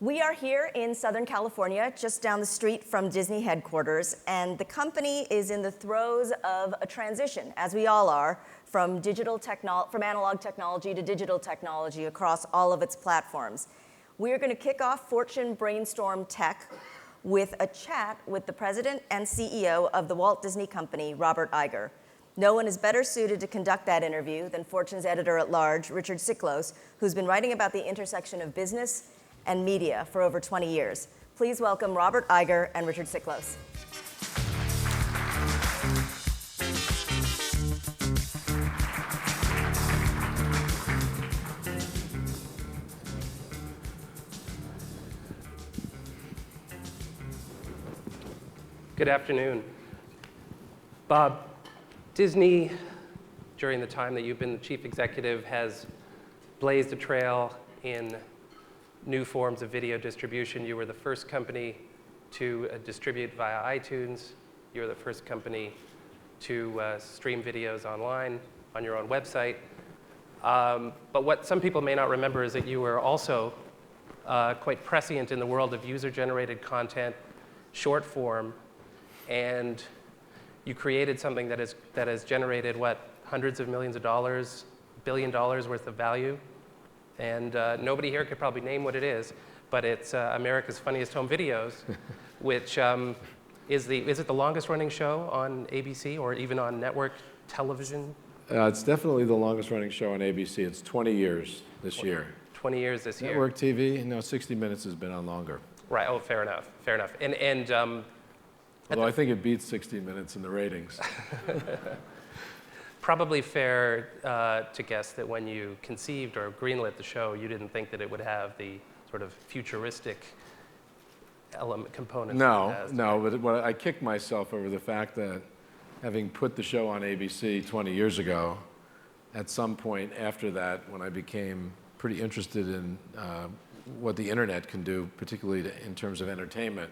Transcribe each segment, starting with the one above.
We are here in Southern California, just down the street from Disney headquarters, and the company is in the throes of a transition, as we all are, from analog technology to digital technology across all of its platforms. We are going to kick off Fortune Brainstorm Tech with a chat with the president and CEO of the Walt Disney Company, Robert Iger. No one is better suited to conduct that interview than Fortune's editor-at-large, Richard Siklos, who's been writing about the intersection of business and media for over 20 years. Please welcome Robert Iger and Richard Siklos. Good afternoon. Bob, Disney, during the time that you've been the chief executive, has blazed a trail in new forms of video distribution. You were the first company to distribute via iTunes. You were the first company to stream videos online on your own website. But what some people may not remember is that you were also quite prescient in the world of user-generated content, short form, and you created something that has generated, what, hundreds of millions of dollars, $1 billion worth of value. And nobody here could probably name what it is, but it's America's Funniest Home Videos, which is it the longest running show on ABC or even on network television? It's definitely the longest running show on ABC. It's 20 years this year. 20 years this year. Network TV, no, 60 Minutes has been on longer. Right, oh, fair enough, fair enough. Although I think it beats 60 Minutes in the ratings. Probably fair to guess that when you conceived or greenlit the show, you didn't think that it would have the sort of futuristic components. No, but I kicked myself over the fact that having put the show on ABC 20 years ago, at some point after that, when I became pretty interested in what the internet can do, particularly in terms of entertainment,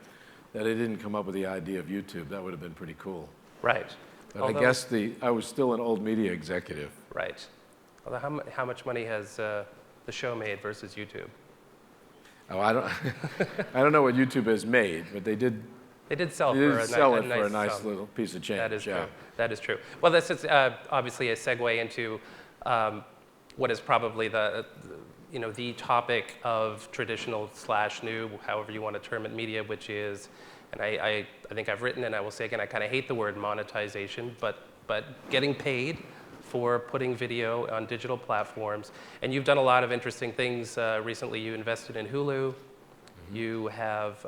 that I didn't come up with the idea of YouTube. That would have been pretty cool. Right. But I guess I was still an old media executive. Right. Although how much money has the show made versus YouTube? Oh, I don't know what YouTube has made, but they did sell it for a nice sum. Little piece of change. That is yeah. true. That is true. Well, this is obviously a segue into what is probably the topic of traditional / new, however you want to term it, media, which is, and I think I've written, and I will say again, I kind of hate the word monetization, but getting paid for putting video on digital platforms. And you've done a lot of interesting things. Recently, you invested in Hulu. Mm-hmm. You have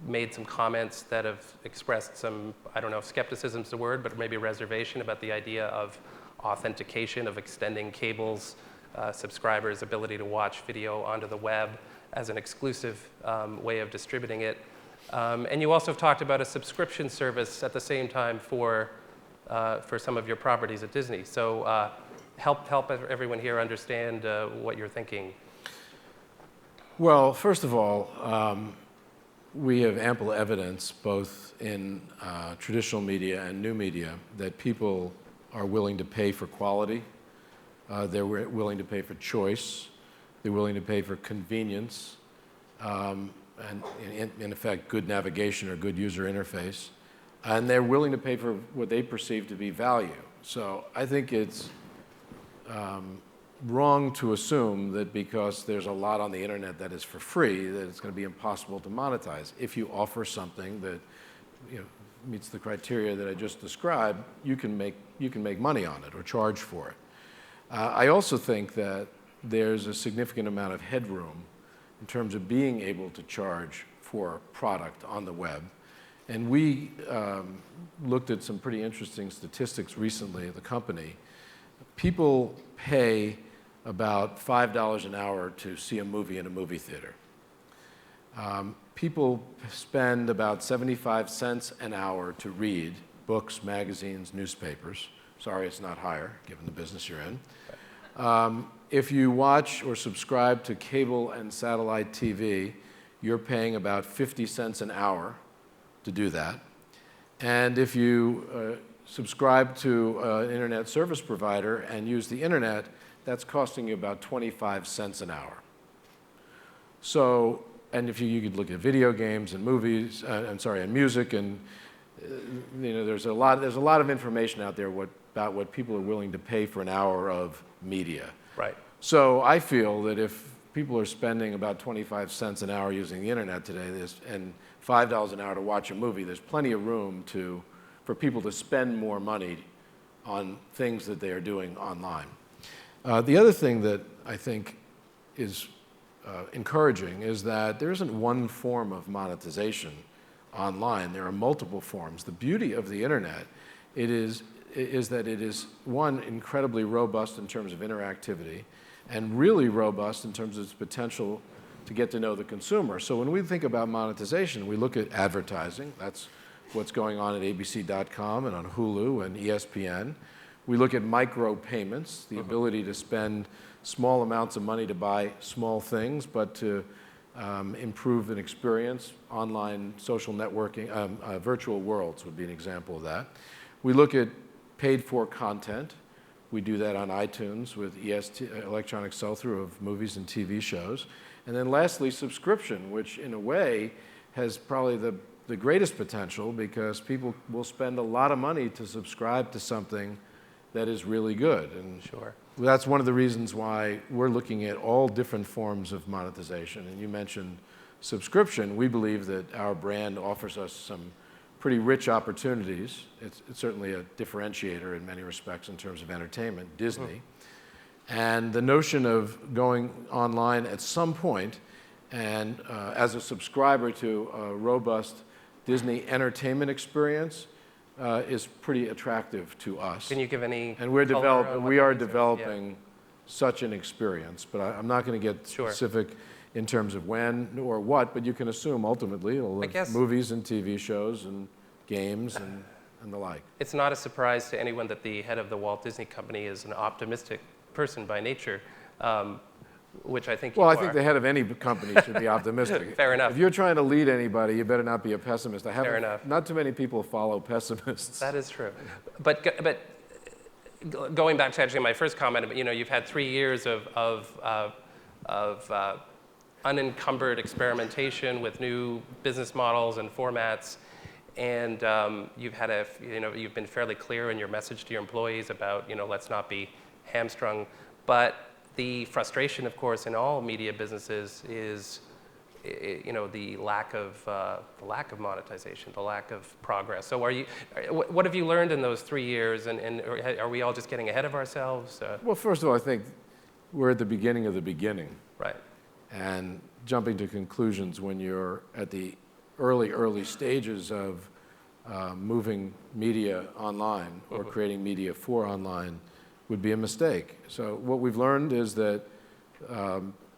made some comments that have expressed some, I don't know if skepticism's the word, but maybe reservation about the idea of authentication, of extending cable's subscribers' ability to watch video onto the web as an exclusive way of distributing it. And you also have talked about a subscription service at the same time for some of your properties at Disney. So help everyone here understand what you're thinking. Well, first of all, we have ample evidence, both in traditional media and new media, that people are willing to pay for quality. They're willing to pay for choice. They're willing to pay for convenience. And in effect, good navigation or good user interface. And they're willing to pay for what they perceive to be value. So I think it's wrong to assume that because there's a lot on the internet that is for free, that it's going to be impossible to monetize. If you offer something that meets the criteria that I just described, you can make money on it or charge for it. I also think that there's a significant amount of headroom in terms of being able to charge for product on the web. And we looked at some pretty interesting statistics recently at the company. People pay about $5 an hour to see a movie in a movie theater. People spend about 75 cents an hour to read books, magazines, newspapers. Sorry it's not higher, given the business you're in. If you watch or subscribe to cable and satellite TV, you're paying about 50 cents an hour to do that. And if you subscribe to an internet service provider and use the internet, that's costing you about 25 cents an hour. So, and if you could look at video games and movies, and music, and there's a lot of information out there about what people are willing to pay for an hour of media. Right. So I feel that if people are spending about 25 cents an hour using the internet today, and $5 an hour to watch a movie, there's plenty of room for people to spend more money on things that they are doing online. The other thing that I think is encouraging is that there isn't one form of monetization online. There are multiple forms. The beauty of the internet is that it is, one, incredibly robust in terms of interactivity, and really robust in terms of its potential to get to know the consumer. So when we think about monetization, we look at advertising. That's what's going on at abc.com and on Hulu and ESPN. We look at micropayments, the ability to spend small amounts of money to buy small things, but to improve an experience. Online social networking, virtual worlds would be an example of that. We look at paid-for content. We do that on iTunes with electronic sell-through of movies and TV shows. And then lastly, subscription, which in a way has probably the greatest potential, because people will spend a lot of money to subscribe to something that is really good. And Sure. that's one of the reasons why we're looking at all different forms of monetization. And you mentioned subscription. We believe that our brand offers us some pretty rich opportunities. It's certainly a differentiator in many respects in terms of entertainment, Disney. And the notion of going online at some point and as a subscriber to a robust Disney entertainment experience is pretty attractive to us. Can you give any And color on what we that are means? developing such an experience, but I'm not going to get Sure. specific in terms of when or what, but you can assume ultimately it'll have guess- movies and TV shows and games and the like. It's not a surprise to anyone that the head of the Walt Disney Company is an optimistic person by nature, which I think Well, you I think are. the head of any company should be optimistic. Fair enough. If you're trying to lead anybody, you better not be a pessimist. Fair enough. Not too many people follow pessimists. That is true. But going back to actually my first comment, you've had 3 years of unencumbered experimentation with new business models and formats, and you've been fairly clear in your message to your employees about let's not be hamstrung. But the frustration, of course, in all media businesses is the lack of monetization, the lack of progress. So what have you learned in those 3 years, and are we all just getting ahead of ourselves? Well, first of all, I think we're at the beginning of the beginning. Right. And jumping to conclusions when you're at the early stages of moving media online or creating media for online would be a mistake. So what we've learned is that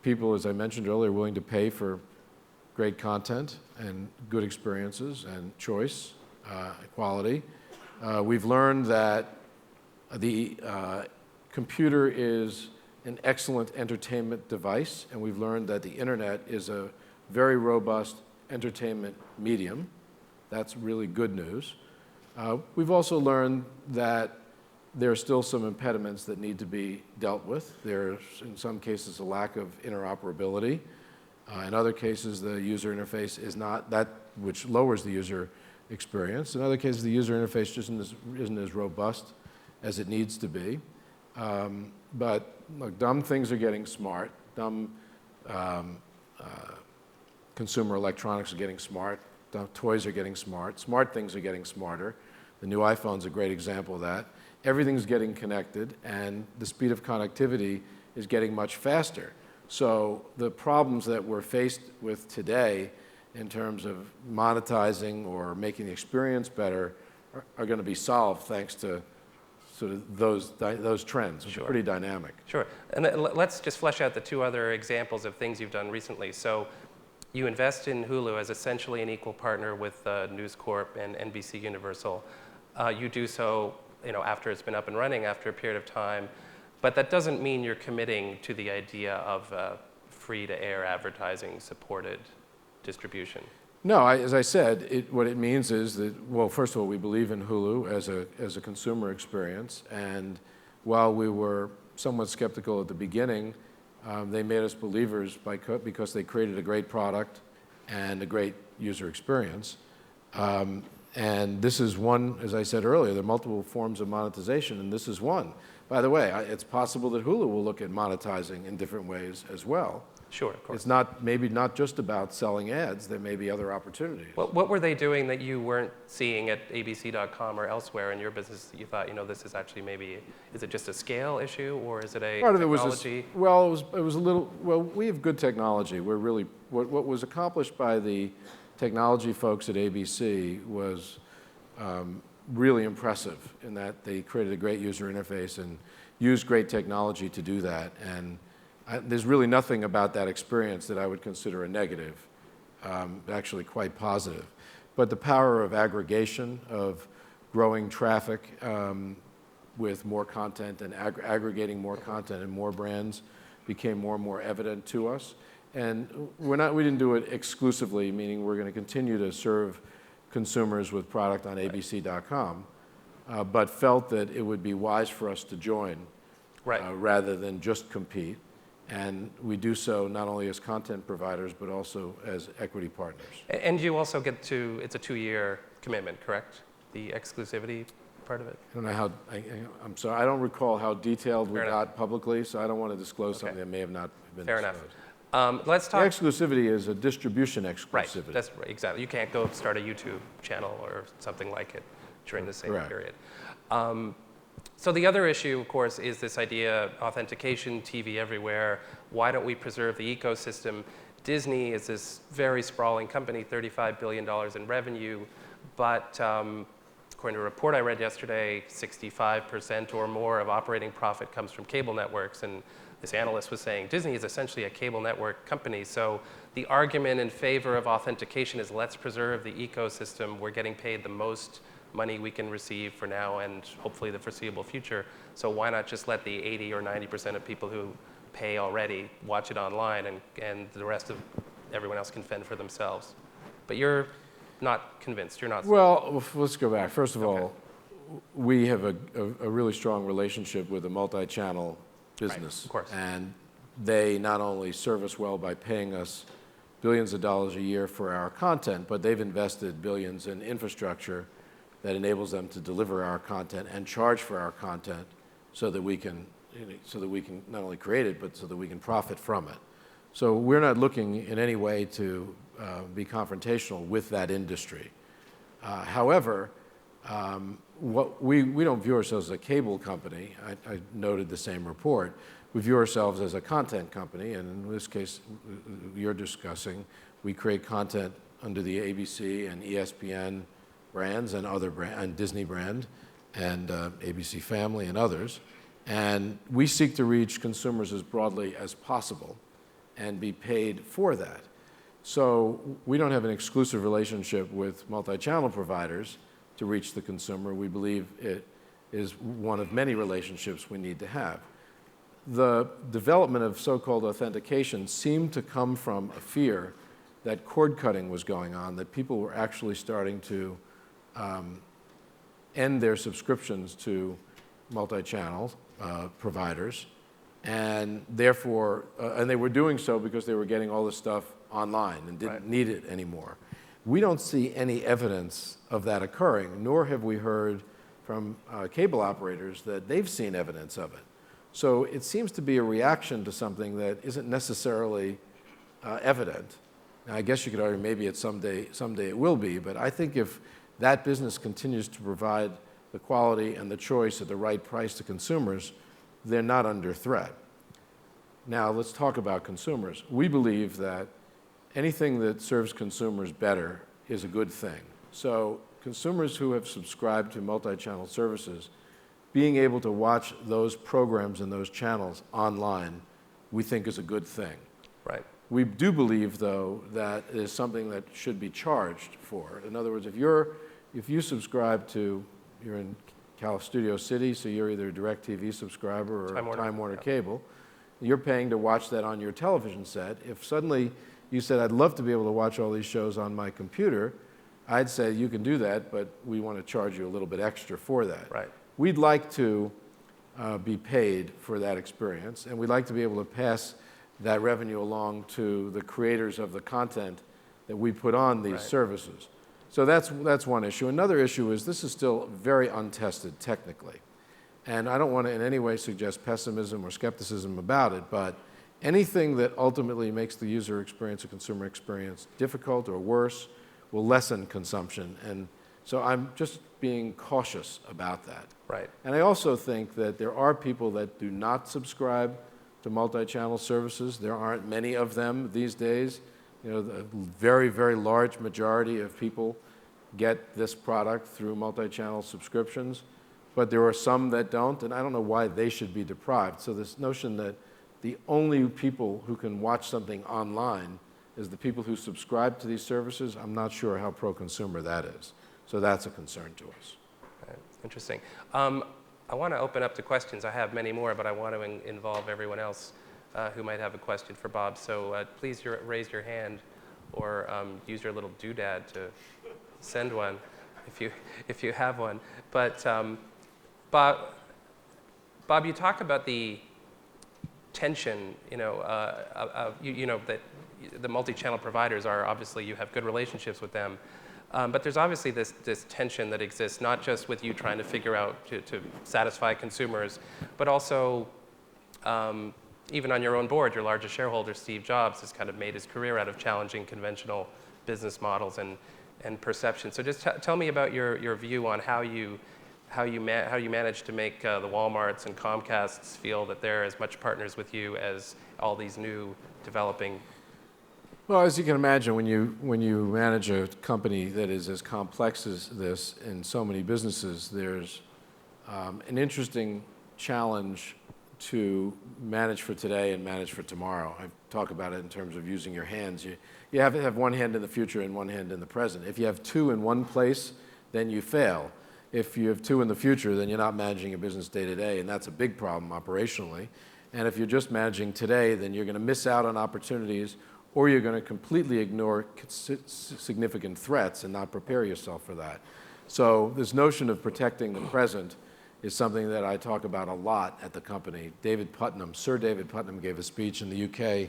people, as I mentioned earlier, are willing to pay for great content and good experiences and choice, quality. We've learned that the computer is an excellent entertainment device, and we've learned that the internet is a very robust entertainment medium. That's really good news. We've also learned that there are still some impediments that need to be dealt with. There's, in some cases, a lack of interoperability. In other cases, the user interface is not that, which lowers the user experience. In other cases, the user interface just isn't as robust as it needs to be. But look, dumb things are getting smart. Dumb consumer electronics are getting smart. Dumb toys are getting smart. Smart things are getting smarter. The new iPhone's a great example of that. Everything's getting connected, and the speed of connectivity is getting much faster. So the problems that we're faced with today in terms of monetizing or making the experience better are going to be solved thanks to sort of those trends, which are pretty dynamic. Sure. And let's just flesh out the 2 other examples of things you've done recently. So you invest in Hulu as essentially an equal partner with News Corp and NBC Universal. You do so after it's been up and running, after a period of time. But that doesn't mean you're committing to the idea of free-to-air advertising supported distribution. No, as I said, what it means is that, well, first of all, we believe in Hulu as a consumer experience. And while we were somewhat skeptical at the beginning, They made us believers because they created a great product and a great user experience. And this is one, as I said earlier, there are multiple forms of monetization, and this is one. By the way, it's possible that Hulu will look at monetizing in different ways as well. Sure, of course. It's maybe not just about selling ads. There may be other opportunities. What were they doing that you weren't seeing at ABC.com or elsewhere in your business that you thought, this is actually maybe, is it just a scale issue or is it a Part technology? of it was, it was a little, we have good technology. We're really, what was accomplished by the technology folks at ABC was really impressive in that they created a great user interface and used great technology to do that. And there's really nothing about that experience that I would consider a negative, actually quite positive. But the power of aggregation, of growing traffic with more content and aggregating more content and more brands became more and more evident to us. And we didn't do it exclusively, meaning we're going to continue to serve consumers with product on abc.com, but felt that it would be wise for us to join rather than just compete. And we do so not only as content providers, but also as equity partners. And you also get to, it's a 2-year commitment, correct? The exclusivity part of it? I don't know how, I'm sorry, I don't recall how detailed we Fair got enough. publicly, so I don't want to disclose something that may have not been Fair disclosed. enough. Let's The talk. exclusivity is a distribution exclusivity. Right, that's right, exactly. You can't go start a YouTube channel or something like it during the same Correct. period. So the other issue, of course, is this idea, authentication, TV everywhere. Why don't we preserve the ecosystem? Disney is this very sprawling company, $35 billion in revenue, but according to a report I read yesterday, 65% or more of operating profit comes from cable networks, and this analyst was saying Disney is essentially a cable network company. So the argument in favor of authentication is let's preserve the ecosystem. We're getting paid the most money we can receive for now and hopefully the foreseeable future. So why not just let the 80 or 90% of people who pay already watch it online and the rest of everyone else can fend for themselves? But you're not convinced, you're not. Well, let's go back. First of all, we have a really strong relationship with a multi-channel business. Right, of course. And they not only serve us well by paying us billions of dollars a year for our content, but they've invested billions in infrastructure that enables them to deliver our content and charge for our content so that we can not only create it, but so that we can profit from it. So we're not looking in any way to be confrontational with that industry. However, we don't view ourselves as a cable company. I noted the same report. We view ourselves as a content company, and in this case, you're discussing, we create content under the ABC and ESPN brands and and Disney brand and ABC Family and others. And we seek to reach consumers as broadly as possible and be paid for that. So we don't have an exclusive relationship with multi-channel providers to reach the consumer. We believe it is one of many relationships we need to have. The development of so-called authentication seemed to come from a fear that cord cutting was going on, that people were actually starting to end their subscriptions to multi-channel providers, and therefore, and they were doing so because they were getting all this stuff online and didn't need it anymore. We don't see any evidence of that occurring, nor have we heard from cable operators that they've seen evidence of it. So it seems to be a reaction to something that isn't necessarily evident. Now, I guess you could argue maybe someday it will be, but I think if that business continues to provide the quality and the choice at the right price to consumers, they're not under threat. Now, let's talk about consumers. We believe that anything that serves consumers better is a good thing. So consumers who have subscribed to multi-channel services, being able to watch those programs and those channels online, we think is a good thing. Right. We do believe, though, that it is something that should be charged for. In other words, if you subscribe to, you're in Studio City, so you're either a DirecTV subscriber or Time Warner Cable, you're paying to watch that on your television set. If suddenly you said, I'd love to be able to watch all these shows on my computer, I'd say you can do that, but we want to charge you a little bit extra for that. Right. We'd like to be paid for that experience, and we'd like to be able to pass that revenue along to the creators of the content that we put on these services. So that's one issue. Another issue is this is still very untested technically. And I don't want to in any way suggest pessimism or skepticism about it, but anything that ultimately makes the user experience, a consumer experience, difficult or worse will lessen consumption. And so I'm just being cautious about that. Right. And I also think that there are people that do not subscribe to multi-channel services. There aren't many of them these days. You know, the very, very large majority of people get this product through multi-channel subscriptions, but there are some that don't, and I don't know why they should be deprived. So this notion that the only people who can watch something online is the people who subscribe to these services, I'm not sure how pro-consumer that is. So that's a concern to us. Right. Interesting. I want to open up to questions. I have many more, but I want to involve everyone else who might have a question for Bob. So please raise your hand or use your little doodad to send one if you have one. But Bob, you talk about the tension, that the multi-channel providers are obviously, you have good relationships with them. But there's obviously this tension that exists, not just with you trying to figure out to satisfy consumers, but also even on your own board, your largest shareholder, Steve Jobs, has kind of made his career out of challenging conventional business models and perception. So just tell me about your view on how you manage to make the Walmarts and Comcasts feel that they're as much partners with you as all these new developing. Well, as you can imagine, when you manage a company that is as complex as this in so many businesses, there's an interesting challenge to manage for today and manage for tomorrow. I talk about it in terms of using your hands. You have to have one hand in the future and one hand in the present. If you have two in one place, then you fail. If you have two in the future, then you're not managing a business day to day, and that's a big problem operationally. And if you're just managing today, then you're going to miss out on opportunities, or you're going to completely ignore significant threats and not prepare yourself for that. So this notion of protecting the present is something that I talk about a lot at the company. Sir David Putnam gave a speech in the UK a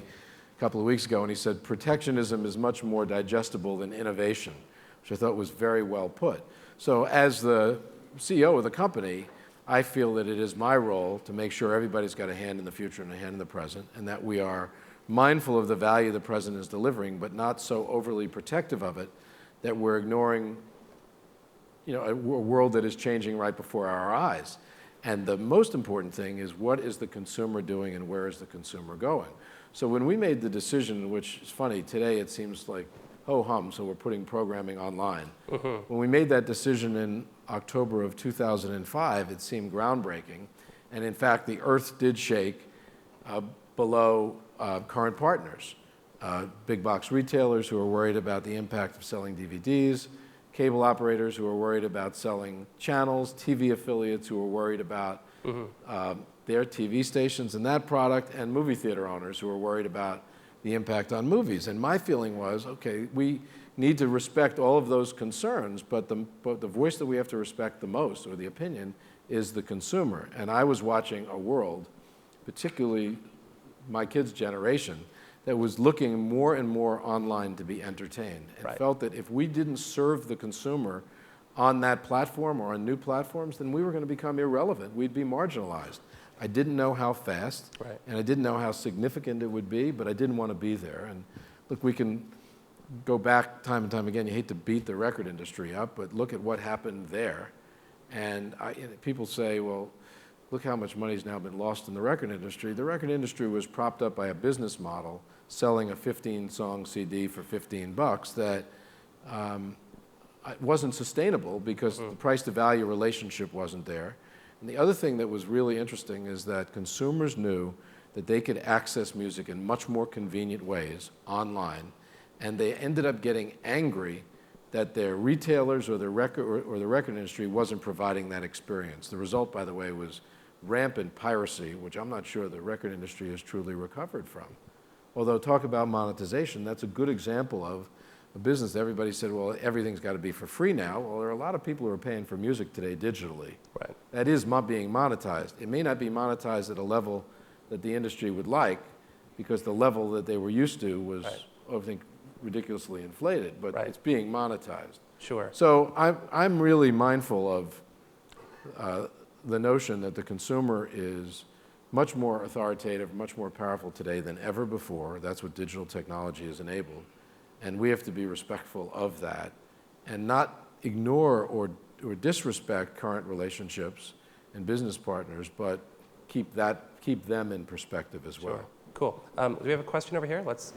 couple of weeks ago, and he said, protectionism is much more digestible than innovation, which I thought was very well put. So as the CEO of the company, I feel that it is my role to make sure everybody's got a hand in the future and a hand in the present, and that we are mindful of the value the present is delivering, but not so overly protective of it that we're ignoring a world that is changing right before our eyes. And the most important thing is, what is the consumer doing and where is the consumer going? So when we made the decision, which is funny, today it seems like ho-hum, so we're putting programming online. When we made that decision in October of 2005, it seemed groundbreaking. And in fact, the earth did shake below current partners. Big box retailers who are worried about the impact of selling DVDs, cable operators who are worried about selling channels, TV affiliates who are worried about their TV stations and that product, and movie theater owners who are worried about the impact on movies. And my feeling was, okay, we need to respect all of those concerns, but the voice that we have to respect the most, or the opinion, is the consumer. And I was watching a world, particularly my kids' generation, that was looking more and more online to be entertained, and felt that if we didn't serve the consumer on that platform or on new platforms, then we were going to become irrelevant. We'd be marginalized. I didn't know how fast, and I didn't know how significant it would be, but I didn't want to be there. And look, we can go back time and time again. You hate to beat the record industry up, but look at what happened there. And people say, well, look how much money's now been lost in the record industry. The record industry was propped up by a business model selling a 15-song CD for $15 that wasn't sustainable because the price-to-value relationship wasn't there. And the other thing that was really interesting is that consumers knew that they could access music in much more convenient ways online, and they ended up getting angry that their retailers or the record industry wasn't providing that experience. The result, by the way, was rampant piracy, which I'm not sure the record industry has truly recovered from. Although talk about monetization, that's a good example of a business that everybody said, well, everything's got to be for free now. Well, there are a lot of people who are paying for music today digitally. That is being monetized. It may not be monetized at a level that the industry would like, because the level that they were used to was, Right. I think, ridiculously inflated, but Right. it's being monetized. Sure. So I'm really mindful of the notion that the consumer is much more authoritative, much more powerful today than ever before. That's what digital technology has enabled. And we have to be respectful of that and not ignore or disrespect current relationships and business partners, but keep them in perspective as well. Sure. Cool. Do we have a question over here? Let's.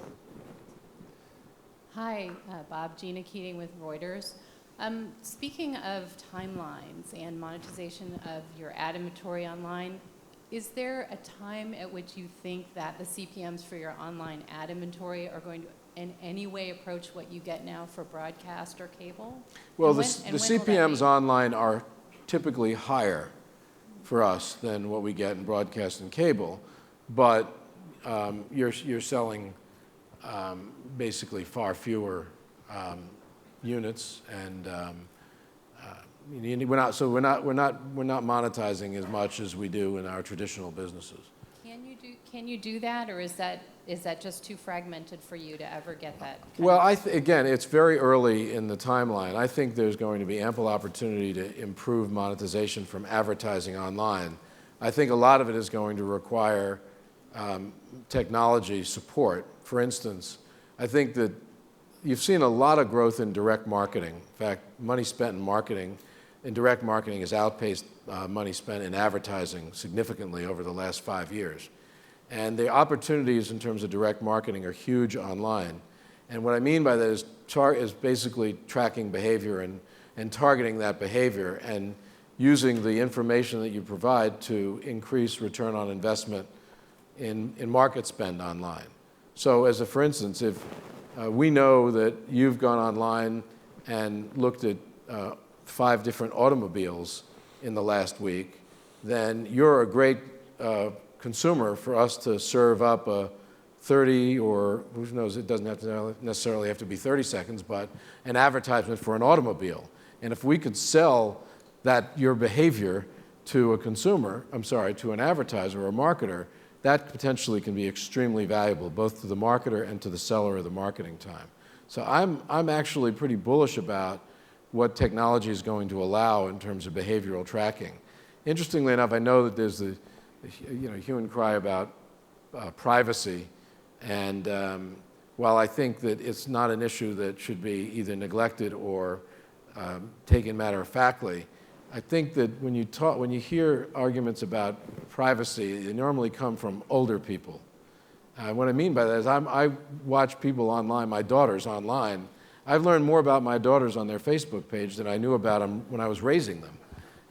Hi, Bob. Gina Keating with Reuters. Speaking of timelines and monetization of your ad inventory online, is there a time at which you think that the CPMs for your online ad inventory are going to in any way approach what you get now for broadcast or cable? Well, And the when will that CPMs be? online are typically higher for us than what we get in broadcast and cable, but you're selling basically far fewer units, and we're not monetizing as much as we do in our traditional businesses. Can you do that, or is that just too fragmented for you to ever get that? Well, again, it's very early in the timeline. I think there's going to be ample opportunity to improve monetization from advertising online. I think a lot of it is going to require technology support. For instance, I think that you've seen a lot of growth in direct marketing. In fact, money spent in marketing, in direct marketing, has outpaced money spent in advertising significantly over the last 5 years. And the opportunities in terms of direct marketing are huge online. And what I mean by that is basically tracking behavior and targeting that behavior and using the information that you provide to increase return on investment in market spend online. So for instance, if we know that you've gone online and looked at 5 different automobiles in the last week, then you're a great consumer for us to serve up a 30, or who knows, it doesn't necessarily have to be 30 seconds, but an advertisement for an automobile. And if we could sell your behavior to a consumer, to an advertiser or a marketer, that potentially can be extremely valuable, both to the marketer and to the seller of the marketing time. So I'm actually pretty bullish about what technology is going to allow in terms of behavioral tracking. Interestingly enough, I know that there's the hue and cry about privacy, and while I think that it's not an issue that should be either neglected or taken matter-of-factly, I think that when you hear arguments about privacy, they normally come from older people. What I mean by that is I watch people online, my daughters online. I've learned more about my daughters on their Facebook page than I knew about them when I was raising them.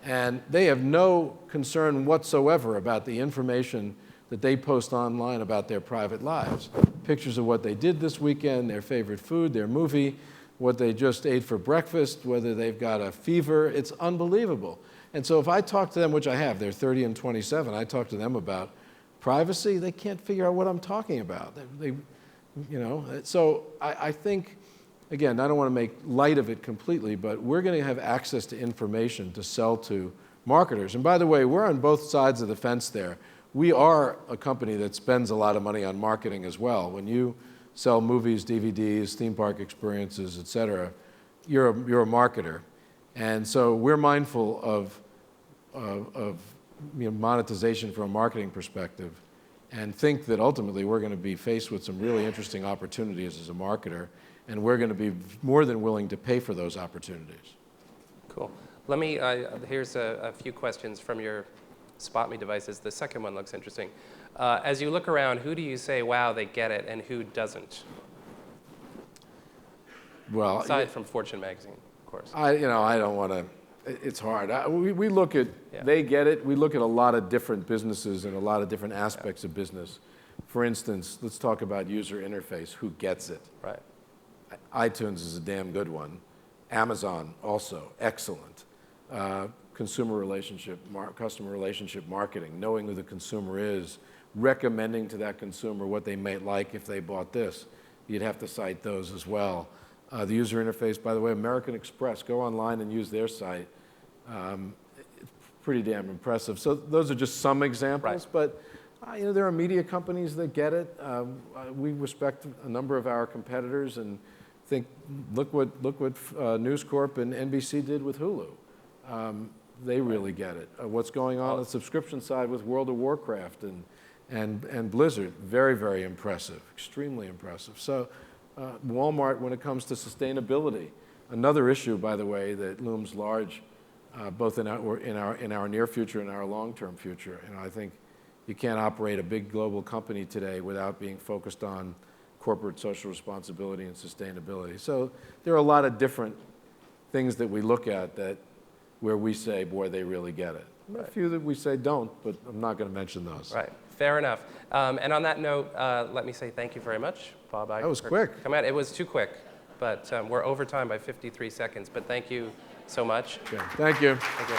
And they have no concern whatsoever about the information that they post online about their private lives. Pictures of what they did this weekend, their favorite food, their movie, what they just ate for breakfast, whether they've got a fever. It's unbelievable. And so if I talk to them, which I have, they're 30 and 27, I talk to them about privacy, they can't figure out what I'm talking about. So I think, again, I don't want to make light of it completely, but we're going to have access to information to sell to marketers. And by the way, we're on both sides of the fence there. We are a company that spends a lot of money on marketing as well. When you sell movies, DVDs, theme park experiences, et cetera, you're a marketer. And so we're mindful of monetization from a marketing perspective, and think that ultimately we're going to be faced with some really interesting opportunities as a marketer, and we're going to be more than willing to pay for those opportunities. Cool. Let me, here's a few questions from your Spot Me devices. The second one looks interesting. As you look around, who do you say, wow, they get it, and who doesn't? Well, aside from Fortune magazine, of course. I don't want to, it's hard. We look at, Yeah. They get it. We look at a lot of different businesses and a lot of different aspects of business. For instance, let's talk about user interface, who gets it. Right. iTunes is a damn good one. Amazon, also excellent. Consumer relationship, customer relationship marketing, knowing who the consumer is, recommending to that consumer what they might like if they bought this. You'd have to cite those as well. The user interface, by the way, American Express, go online and use their site. It's pretty damn impressive. So those are just some examples, Right. but There are media companies that get it. We respect a number of our competitors and think, look what News Corp and NBC did with Hulu. They really get it. What's going on the subscription side with World of Warcraft and Blizzard, very, very impressive, extremely impressive. So Walmart, when it comes to sustainability, another issue, by the way, that looms large, both in our near future and our long-term future. I think you can't operate a big global company today without being focused on corporate social responsibility and sustainability. So there are a lot of different things that we look at where we say, boy, they really get it. Right. A few that we say don't, but I'm not going to mention those. Right, fair enough. And on that note, let me say thank you very much, Bob Iger. That was quick. Come out. It was too quick, but we're over time by 53 seconds, but thank you so much. Okay. Thank you. Thank you.